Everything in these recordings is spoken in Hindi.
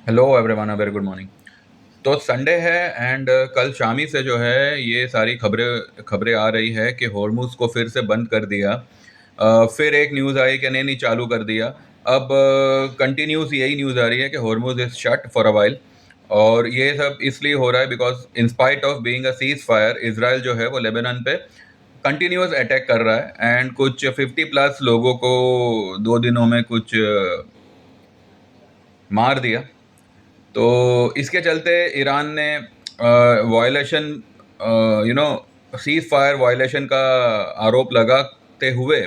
Hello everyone, very good morning. तो संडे है एंड कल शामी से जो है ये सारी खबरें खबरें आ रही है कि हॉर्मुज़ को फिर से बंद कर दिया। फिर एक न्यूज़ आई कि नहीं नहीं चालू कर दिया। अब कंटिन्यूस यही न्यूज़ आ रही है कि Hormuz is shut for a while. और ये सब इसलिए हो रहा है because in spite of being a cease fire, Israel जो है वो लेबनान पे कंटिन्यूस अटैक कर रहा है एंड कुछ 50+ लोगों को 2 दिनों में कुछ मार दिया। तो इसके चलते ईरान ने वायलेशन, सीज फायर वायलेशन का आरोप लगाते हुए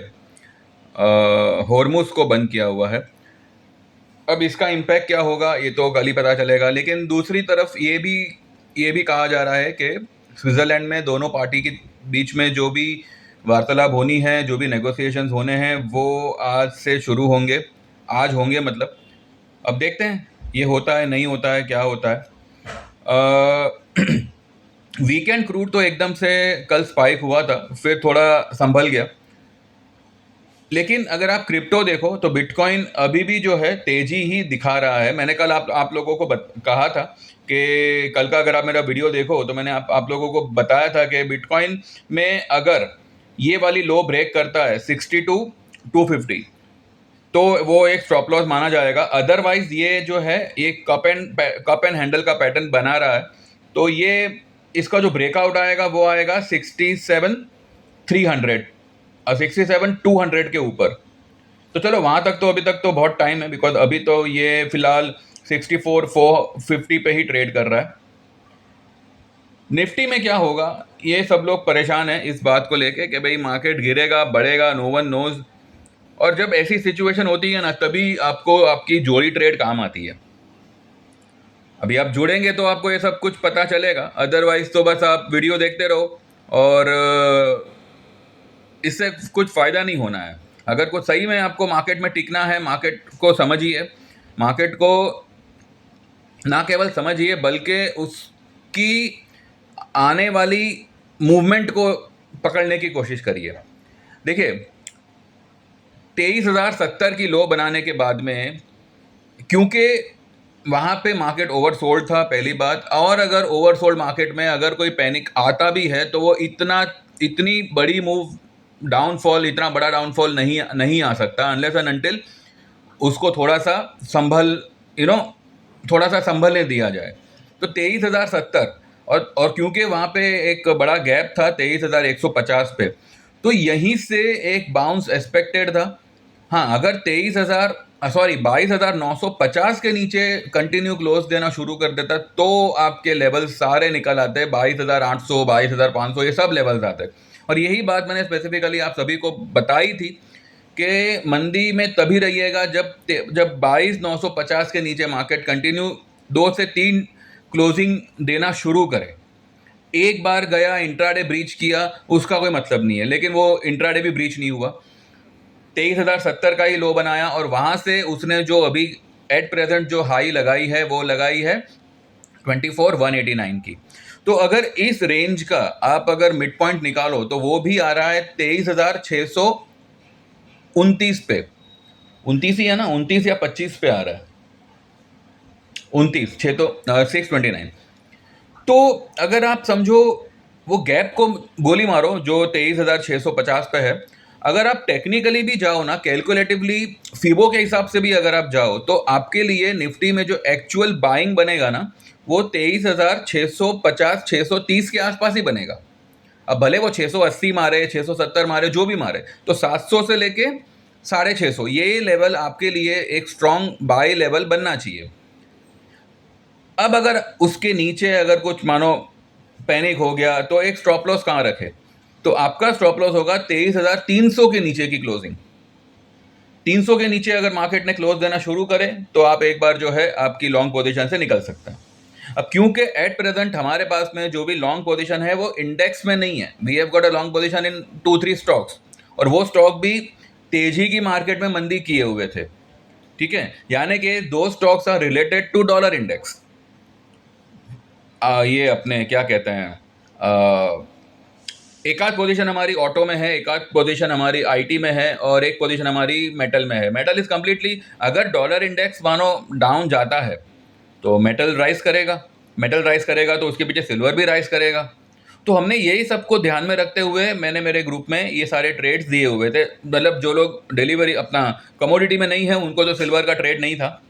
हॉर्मुज़ को बंद किया हुआ है। अब इसका इम्पैक्ट क्या होगा ये तो कल ही पता चलेगा, लेकिन दूसरी तरफ ये भी कहा जा रहा है कि स्विट्ज़रलैंड में दोनों पार्टी के बीच में जो भी वार्तालाप होनी है, जो भी नेगोशिएशंस होने हैं, वो आज से शुरू होंगे। आज होंगे मतलब। अब देखते हैं ये होता है नहीं होता है क्या होता है। वीकेंड क्रूड तो एकदम से कल स्पाइक हुआ था, फिर थोड़ा संभल गया। लेकिन अगर आप क्रिप्टो देखो तो बिटकॉइन अभी भी जो है तेजी ही दिखा रहा है। मैंने कल आप लोगों को कहा था कि कल का अगर आप मेरा वीडियो देखो तो मैंने आप लोगों को बताया था कि बिटकॉइन में अगर ये वाली लो ब्रेक करता है 62 250, तो वो एक स्टॉप लॉस माना जाएगा। अदरवाइज ये जो है ये कप एंड हैंडल का पैटर्न बना रहा है। तो ये इसका जो ब्रेकआउट आएगा वो आएगा 67 300 और 67 200 के ऊपर। तो चलो वहां तक तो अभी तक तो बहुत टाइम है, बिकॉज अभी तो ये फिलहाल 64 450 पे ही ट्रेड कर रहा है। निफ्टी में क्या होगा, ये सब लोग परेशान हैं इस बात को लेके कि भाई मार्केट गिरेगा बढ़ेगा, नो वन नोज। और जब ऐसी सिचुएशन होती है ना, तभी आपको आपकी जोड़ी ट्रेड काम आती है। अभी आप जुड़ेंगे तो आपको ये सब कुछ पता चलेगा, अदरवाइज तो बस आप वीडियो देखते रहो और इससे कुछ फ़ायदा नहीं होना है। अगर कुछ सही में आपको मार्केट में टिकना है, मार्केट को समझिए, मार्केट को ना केवल समझिए बल्कि उसकी आने वाली मूवमेंट को पकड़ने की कोशिश करिए। देखिए, 23,070 की लो बनाने के बाद में, क्योंकि वहाँ पे मार्केट ओवरसोल्ड था पहली बात, और अगर ओवरसोल्ड मार्केट में अगर कोई पैनिक आता भी है तो वो इतनी बड़ी मूव डाउनफॉल, इतना बड़ा डाउनफॉल नहीं नहीं आ सकता अनलेस एंड अनटिल उसको थोड़ा सा संभल यू नो थोड़ा सा संभलने दिया जाए। तो 23,070, और क्योंकि वहाँ पे एक बड़ा गैप था 23,150 पे, तो यहीं से एक बाउंस एक्सपेक्टेड था। हाँ, अगर 22,950 के नीचे कंटिन्यू क्लोज देना शुरू कर देता तो आपके लेवल सारे निकल आते, 22,800 22,500 ये सब लेवल्स आते। और यही बात मैंने स्पेसिफिकली आप सभी को बताई थी कि मंदी में तभी रहिएगा जब 22,950 के नीचे मार्केट कंटिन्यू 2 से 3 क्लोजिंग देना शुरू करे। एक बार गया इंट्राडे ब्रीच किया, उसका कोई मतलब नहीं है, लेकिन वो इंट्राडे भी ब्रीच नहीं हुआ, 23,070 का ही लो बनाया और वहां से उसने जो अभी एट प्रेजेंट जो हाई लगाई है वो लगाई है 24,189 की। तो अगर इस रेंज का आप अगर मिड पॉइंट निकालो तो वो भी आ रहा है 23,629 पे। 29 ही है ना, 29 या 25 पे आ रहा है, 29 6 तो 629। तो अगर आप समझो वो गैप को गोली मारो जो 23,650 पे है। अगर आप टेक्निकली भी जाओ ना, कैलकुलेटिवली फीबो के हिसाब से भी अगर आप जाओ, तो आपके लिए निफ्टी में जो एक्चुअल बाइंग बनेगा ना, वो 23,650 630 के आसपास ही बनेगा। अब भले वो 680 मारे, 670 मारे, जो भी मारे, तो 700 से लेके 650 ये लेवल आपके लिए एक स्ट्रॉन्ग बाय लेवल बनना चाहिए। अब अगर उसके नीचे अगर कुछ मानो पैनिक हो गया तो एक स्टॉप लॉस कहाँ रखे, तो आपका स्टॉप लॉस होगा 23,300 के नीचे की क्लोजिंग। 300 के नीचे अगर मार्केट ने क्लोज देना शुरू करे तो आप एक बार जो है आपकी लॉन्ग पोजीशन से निकल सकते हैं। अब क्योंकि एट प्रेजेंट हमारे पास में जो भी लॉन्ग पोजीशन है वो इंडेक्स में नहीं है, we have got a long position in 2 3 stocks, और वो स्टॉक भी तेजी की मार्केट में मंदी किए हुए थे। ठीक है, यानी कि 2 stocks are related to dollar index. ये अपने क्या कहते हैं, एक आध पोजीशन हमारी ऑटो में है, एक आध पोजीशन हमारी आईटी में है, और एक पोजीशन हमारी मेटल में है। मेटल इज कंप्लीटली, अगर डॉलर इंडेक्स मानो डाउन जाता है तो मेटल राइज करेगा, मेटल राइज करेगा तो उसके पीछे सिल्वर भी राइज करेगा। तो हमने यही सबको ध्यान में रखते हुए मैंने मेरे ग्रुप में ये सारे ट्रेड्स दिए हुए थे। मतलब जो लोग डिलीवरी अपना कमोडिटी में नहीं है उनको तो सिल्वर का ट्रेड नहीं था,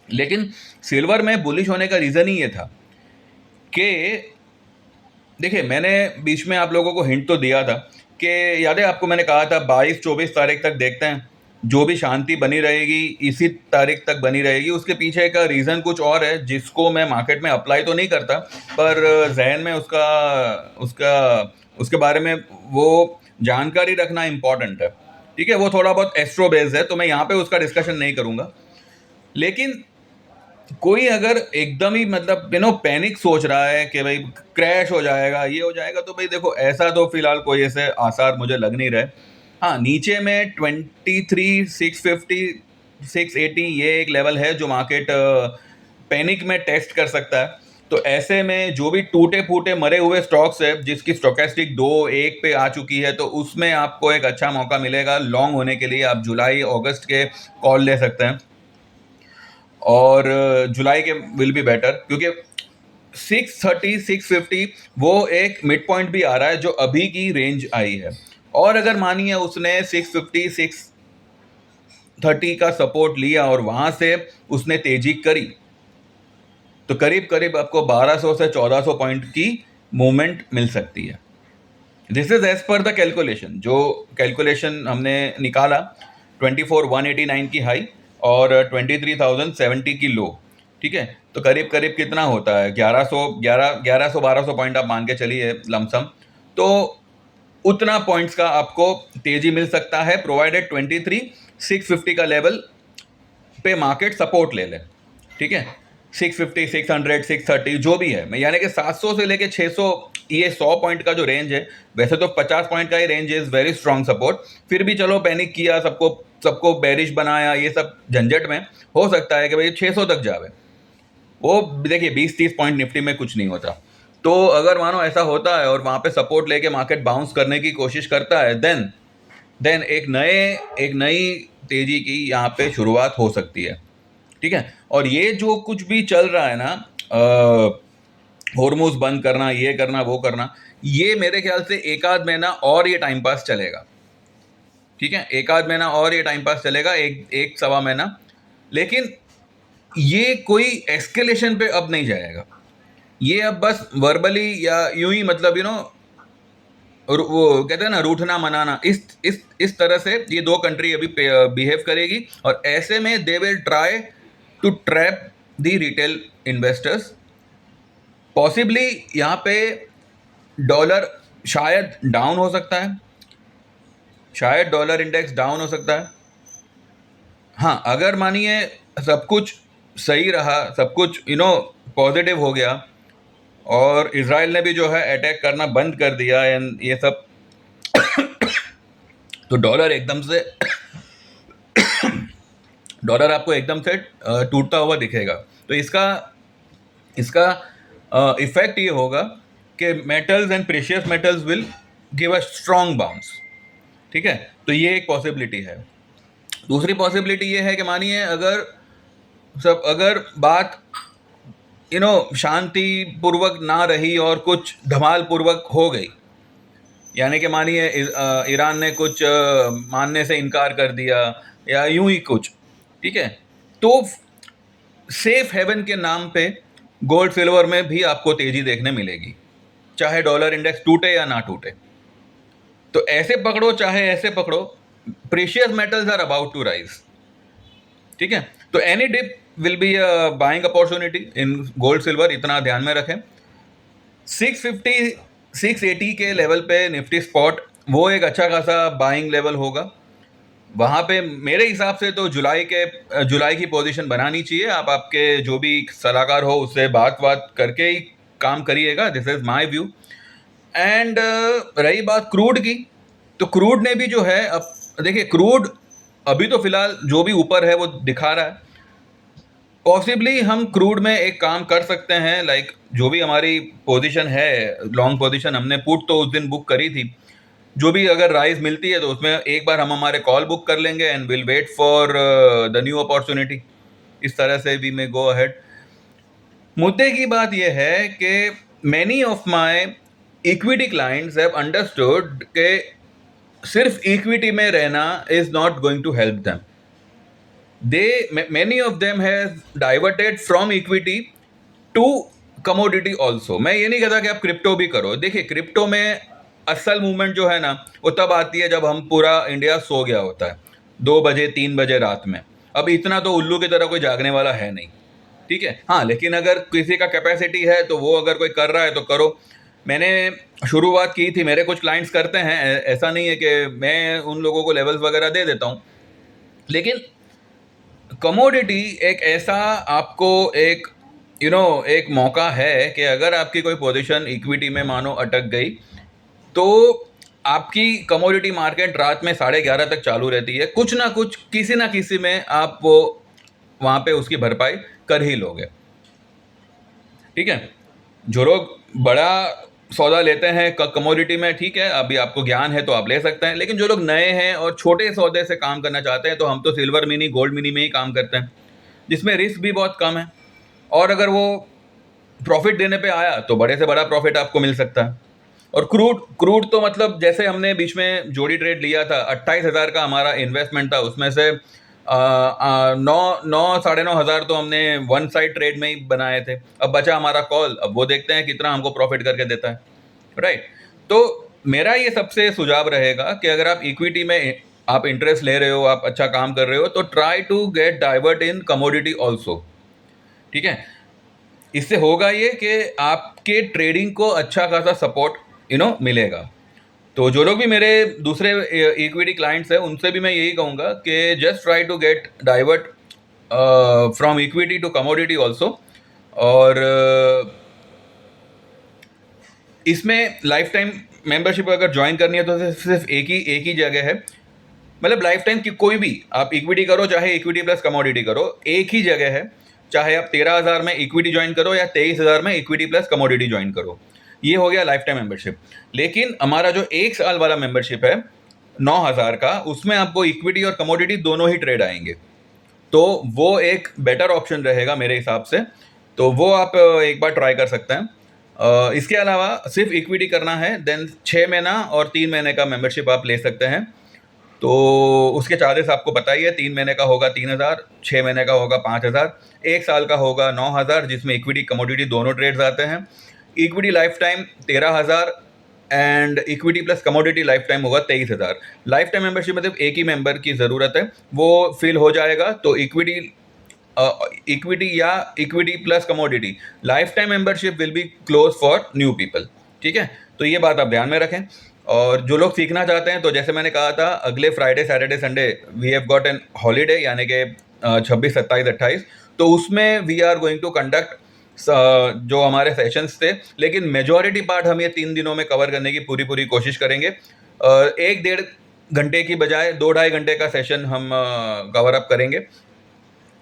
लेकिन सिल्वर में बुलिश होने का रीज़न ही ये था कि देखिए मैंने बीच में आप लोगों को हिंट तो दिया था कि याद है आपको, मैंने कहा था 22-24 तारीख तक देखते हैं, जो भी शांति बनी रहेगी इसी तारीख तक बनी रहेगी। उसके पीछे का रीज़न कुछ और है जिसको मैं मार्केट में अप्लाई तो नहीं करता, पर जहन में उसका उसका उसके बारे में वो जानकारी रखना इम्पॉर्टेंट है। ठीक है, वो थोड़ा बहुत एस्ट्रो बेस्ड है तो मैं यहाँ पे उसका डिस्कशन नहीं करूँगा। लेकिन कोई अगर एकदम ही मतलब पैनिक सोच रहा है कि भाई क्रैश हो जाएगा, ये हो जाएगा, तो भाई देखो ऐसा तो फिलहाल कोई ऐसे आसार मुझे लग नहीं रहे। हाँ, नीचे में 23, 650, 680 ये एक लेवल है जो मार्केट पैनिक में टेस्ट कर सकता है। तो ऐसे में जो भी टूटे फूटे मरे हुए स्टॉक्स है जिसकी स्टोकेस्टिक 2-1 पे आ चुकी है, तो उसमें आपको एक अच्छा मौका मिलेगा लॉन्ग होने के लिए। आप जुलाई अगस्त के कॉल ले सकते हैं और जुलाई के विल बी बेटर, क्योंकि 630, 650 वो एक मिड पॉइंट भी आ रहा है जो अभी की रेंज आई है। और अगर मानिए उसने 650, 630 का सपोर्ट लिया और वहां से उसने तेजी करी, तो करीब करीब आपको 1200 से 1400 पॉइंट की मूवमेंट मिल सकती है। This is as per the calculation, जो कैलकुलेशन हमने निकाला 24,189 की हाई और 23,070 की लो। ठीक है, तो करीब करीब कितना होता है, 1100-1200 पॉइंट आप मान के चलिए लमसम। तो उतना पॉइंट्स का आपको तेजी मिल सकता है प्रोवाइडेड 23,650 का लेवल पे मार्केट सपोर्ट ले ले। ठीक है, 650, 600, 630 जो भी है, मैं यानी कि 700 से लेके 600 ये 100 पॉइंट का जो रेंज है, वैसे तो 50 पॉइंट का ही रेंज है, इज वेरी स्ट्रॉन्ग सपोर्ट। फिर भी चलो पैनिक किया, सबको सबको बेरिश बनाया, ये सब झंझट में हो सकता है कि भाई 600 तक जावे। वो देखिए 20-30 पॉइंट निफ्टी में कुछ नहीं होता। तो अगर मानो ऐसा होता है और वहाँ पे सपोर्ट लेके मार्केट बाउंस करने की कोशिश करता है, देन एक नई तेजी की यहाँ पे शुरुआत हो सकती है। ठीक है, और ये जो कुछ भी चल रहा है ना, हॉर्मोज बंद करना, ये करना, वो करना, ये मेरे ख्याल से एक आध महीना और ये टाइम पास चलेगा। ठीक है, एक आध महीना और ये टाइम पास चलेगा, एक सवा महीना। लेकिन ये कोई एस्केलेशन पे अब नहीं जाएगा। ये अब बस वर्बली या यूं ही मतलब वो कहते हैं ना रूठना मनाना, इस तरह से ये दो कंट्री अभी बिहेव करेगी। और ऐसे में they will try to trap the retail investors. Possibly यहाँ पे डॉलर शायद डाउन हो सकता है, शायद डॉलर इंडेक्स डाउन हो सकता है। हाँ, अगर मानिए सब कुछ सही रहा, सब कुछ पॉजिटिव हो गया और इजराइल ने भी जो है अटैक करना बंद कर दिया एंड ये सब, तो डॉलर एकदम से डॉलर आपको एकदम से टूटता हुआ दिखेगा। तो इसका इफेक्ट ये होगा कि metals and precious metals will give a strong bounce. ठीक है, तो ये एक पॉसिबिलिटी है। दूसरी पॉसिबिलिटी ये है कि मानिए अगर बात शांति पूर्वक ना रही और कुछ धमाल पूर्वक हो गई, यानी कि मानिए ईरान ने कुछ मानने से इनकार कर दिया या यूं ही कुछ, ठीक है, तो सेफ हेवन के नाम पे गोल्ड सिल्वर में भी आपको तेजी देखने मिलेगी, चाहे डॉलर इंडेक्स टूटे या ना टूटे। तो ऐसे पकड़ो चाहे ऐसे पकड़ो, precious metals are about to rise. ठीक है, तो any dip will be a buying opportunity in gold silver, इतना ध्यान में रखें। 650, 680 के लेवल पे निफ्टी स्पॉट वो एक अच्छा खासा बाइंग लेवल होगा। वहाँ पे मेरे हिसाब से तो जुलाई की पोजीशन बनानी चाहिए। आप आपके जो भी सलाहकार हो उससे बात करके ही काम करिएगा, this is my view. And रही बात क्रूड की, तो क्रूड ने भी जो है, अब देखिए क्रूड अभी तो फिलहाल जो भी ऊपर है वो दिखा रहा है। पॉसिबली हम क्रूड में एक काम कर सकते हैं, लाइक जो भी हमारी पोजीशन है, लॉन्ग पोजीशन हमने पुट तो उस दिन बुक करी थी, जो भी अगर राइज मिलती है तो उसमें एक बार हम हमारे कॉल बुक कर लेंगे and will wait for the new opportunity. इस तरह से वी मे गो अहेड। मुद्दे की बात यह है कि many of my equity clients have understood कि सिर्फ इक्विटी में रहना is not going to help them. Many of them has diverted from equity to commodity also. मैं ये नहीं कहता कि आप क्रिप्टो भी करो. देखिए, क्रिप्टो में असल मूवमेंट जो है ना, वो तब आती है जब हम पूरा इंडिया सो गया होता है 2 बजे 3 बजे रात में. अब इतना तो उल्लू की तरह कोई जागने वाला है नहीं, ठीक है. हाँ, लेकिन अगर किसी का कैपेसिटी है तो वो अगर कोई कर रहा है तो करो. मैंने शुरुआत की थी, मेरे कुछ क्लाइंट्स करते हैं, ऐसा नहीं है कि मैं उन लोगों को लेवल्स वगैरह दे देता हूँ. लेकिन कमोडिटी एक ऐसा आपको एक एक मौका है कि अगर आपकी कोई पोजीशन इक्विटी में मानो अटक गई तो आपकी कमोडिटी मार्केट रात में 11:30 तक चालू रहती है. कुछ ना कुछ किसी ना किसी में आप वो वहाँ पे उसकी भरपाई कर ही लोगे, ठीक है. जो लोग बड़ा सौदा लेते हैं कमोडिटी में, ठीक है, अभी आपको ज्ञान है तो आप ले सकते हैं. लेकिन जो लोग नए हैं और छोटे सौदे से काम करना चाहते हैं, तो हम तो सिल्वर मिनी गोल्ड मिनी में ही काम करते हैं, जिसमें रिस्क भी बहुत कम है. और अगर वो प्रॉफिट देने पे आया तो बड़े से बड़ा प्रॉफिट आपको मिल सकता है. और क्रूड तो मतलब जैसे हमने बीच में जोड़ी ट्रेड लिया था, 28,000 का हमारा इन्वेस्टमेंट था, उसमें से 9,000 तो हमने वन साइड ट्रेड में ही बनाए थे. अब बचा हमारा कॉल, अब वो देखते हैं कितना हमको प्रॉफिट करके देता है, राइट. तो मेरा ये सबसे सुझाव रहेगा कि अगर आप इक्विटी में आप इंटरेस्ट ले रहे हो, आप अच्छा काम कर रहे हो, तो try to get divert in commodity also, ठीक है. इससे होगा ये कि आपके ट्रेडिंग को अच्छा खासा सपोर्ट मिलेगा. तो जो लोग भी मेरे दूसरे इक्विटी क्लाइंट्स हैं, उनसे भी मैं यही कहूँगा कि just try to get divert from equity to commodity also. और इसमें लाइफ टाइम मेंबरशिप अगर ज्वाइन करनी है तो सिर्फ एक ही जगह है. मतलब लाइफ टाइम की कोई भी आप इक्विटी करो, चाहे इक्विटी प्लस कमोडिटी करो, एक ही जगह है. चाहे आप 13,000 में इक्विटी ज्वाइन करो या 23,000 में इक्विटी प्लस कमोडिटी ज्वाइन करो. ये हो गया लाइफ टाइम मेंबरशिप. लेकिन हमारा जो 1 साल वाला मेंबरशिप है 9,000 का, उसमें आपको इक्विटी और कमोडिटी दोनों ही ट्रेड आएंगे. तो वो एक बेटर ऑप्शन रहेगा मेरे हिसाब से. तो वो आप एक बार ट्राई कर सकते हैं. इसके अलावा सिर्फ इक्विटी करना है, देन 6 महीना और 3 महीने का मेंबरशिप आप ले सकते हैं. तो उसके चार्जेस आपको पता ही है, 3 महीने का होगा 3,000, 6 महीने का होगा 5,000, 1 साल का होगा 9,000, जिसमें इक्विटी कमोडिटी दोनों ट्रेड्स आते हैं. Equity life time 13,000 and equity plus commodity life time होगा 23,000. लाइफ टाइम मेंबरशिप में सिर्फ एक ही मेंबर की ज़रूरत है, वो फिल हो जाएगा. तो इक्विटी या equity plus commodity life time membership will be close for new people, ठीक है. तो ये बात आप ध्यान में रखें. और जो लोग सीखना चाहते हैं, तो जैसे मैंने कहा था, अगले Friday Saturday Sunday we have got an holiday, यानी कि 26, 27, 28. तो उसमें we are going to conduct जो हमारे सेशंस थे, लेकिन मेजॉरिटी पार्ट हम ये 3 दिनों में कवर करने की पूरी कोशिश करेंगे. 1-1.5 घंटे की बजाय 2-2.5 घंटे का सेशन हम कवर अप करेंगे.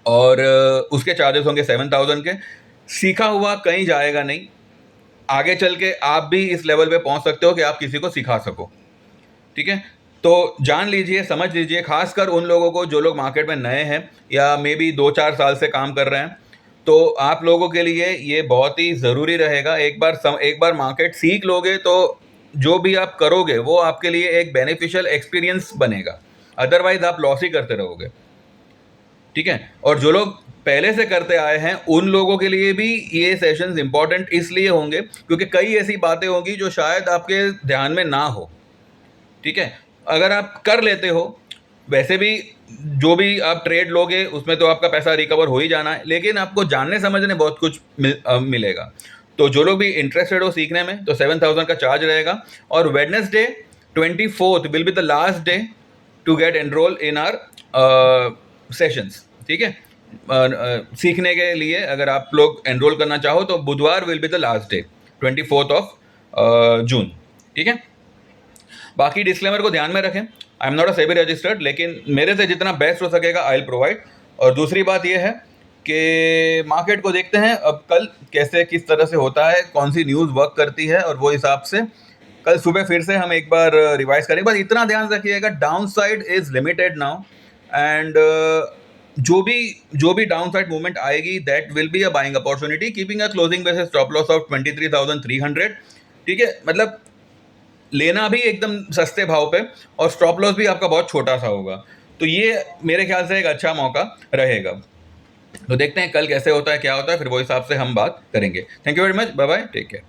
और उसके चार्जेस होंगे 7,000 के. सीखा हुआ कहीं जाएगा नहीं. आगे चल के आप भी इस लेवल पे पहुंच सकते हो कि आप किसी को सिखा सको, ठीक है. तो जान लीजिए, समझ लीजिए, खासकर उन लोगों को जो लोग मार्केट में नए हैं या मे बी 2-4 साल से काम कर रहे हैं, तो आप लोगों के लिए ये बहुत ही ज़रूरी रहेगा. एक बार मार्केट सीख लोगे तो जो भी आप करोगे वो आपके लिए एक बेनिफिशियल एक्सपीरियंस बनेगा. अदरवाइज आप लॉस ही करते रहोगे, ठीक है. और जो लोग पहले से करते आए हैं, उन लोगों के लिए भी ये सेशंस इंपॉर्टेंट इसलिए होंगे क्योंकि कई ऐसी बातें होंगी जो शायद आपके ध्यान में ना हो, ठीक है. अगर आप कर लेते हो, वैसे भी जो भी आप ट्रेड लोगे उसमें तो आपका पैसा रिकवर हो ही जाना है, लेकिन आपको जानने समझने बहुत कुछ मिलेगा. तो जो लोग भी इंटरेस्टेड हो सीखने में, तो 7,000 का चार्ज रहेगा. और Wednesday 24th will be the last day to get enroll in our sessions, ठीक है. सीखने के लिए अगर आप लोग एनरोल करना चाहो तो बुधवार will be the last day, 24th of June, ठीक है. बाकी डिस्क्लेमर को ध्यान में रखें. I am not a SEBI registered, लेकिन मेरे से जितना बेस्ट हो सकेगा आई विल प्रोवाइड. और दूसरी बात यह है कि मार्केट को देखते हैं अब कल कैसे किस तरह से होता है, कौन सी न्यूज़ वर्क करती है, और वो हिसाब से कल सुबह फिर से हम एक बार रिवाइज करेंगे. बस इतना ध्यान रखिएगा, down side is limited now. And जो भी डाउन साइड मूवमेंट आएगी that will be a buying opportunity, keeping a closing basis stop loss of 23,300। ठीक है, मतलब लेना भी एकदम सस्ते भाव पे और स्टॉप लॉस भी आपका बहुत छोटा सा होगा। तो ये मेरे ख्याल से एक अच्छा मौका रहेगा। तो देखते हैं कल कैसे होता है, क्या होता है, फिर वो हिसाब से हम बात करेंगे। Thank you very much, bye bye, take care.